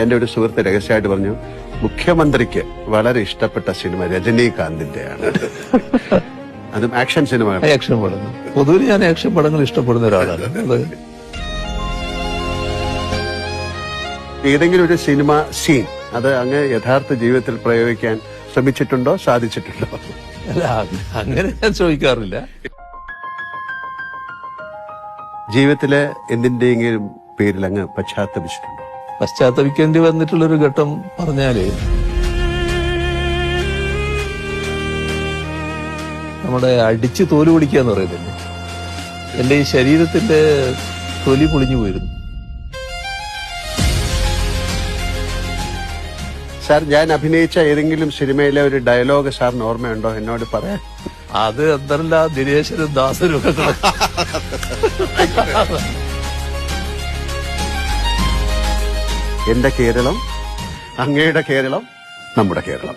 എന്റെ ഒരു സുഹൃത്ത് രഹസ്യമായിട്ട് പറഞ്ഞു, മുഖ്യമന്ത്രിക്ക് വളരെ ഇഷ്ടപ്പെട്ട സിനിമ രജനീകാന്തിന്റെയാണ്. അതും ആക്ഷൻ സിനിമ. ആക്ഷൻ പടങ്ങൾ പൊതുവിൽ ഞാൻ ആക്ഷൻ പടങ്ങൾ ഇഷ്ടപ്പെടുന്ന ഒരാളാണ്. അത് ഏതെങ്കിലും ഒരു സിനിമ സീൻ അത് അങ്ങ് യഥാർത്ഥ ജീവിതത്തിൽ പ്രയോഗിക്കാൻ ശ്രമിച്ചിട്ടുണ്ടോ, സാധിച്ചിട്ടുണ്ടോ? അല്ല, അങ്ങനെ ഞാൻ ചോദിക്കാറില്ല. ജീവിതത്തിലെ എന്തിന്റെയെങ്കിലും പേരിൽ അങ്ങ് പശ്ചാത്തപിച്ചിട്ടുണ്ടോ? പശ്ചാത്തപിക്കേണ്ടി വന്നിട്ടുള്ളൊരു ഘട്ടം പറഞ്ഞാല്, നമ്മുടെ അടിച്ച് തോല് പൊളിക്കുക എന്ന് പറയുന്നില്ലേ, എന്റെ ഈ ശരീരത്തിന്റെ തൊലി പൊളിഞ്ഞു പോയിരുന്നു. സാർ, ഞാൻ അഭിനയിച്ച ഏതെങ്കിലും സിനിമയിലെ ഒരു ഡയലോഗ് സാറിന് ഓർമ്മയുണ്ടോ? എന്നോട് പറയാൻ. അത് എന്തല്ല ദിനേശനും ദാസനും ഒക്കെ എന്റെ കേരളം, അങ്ങയുടെ കേരളം, നമ്മുടെ കേരളം.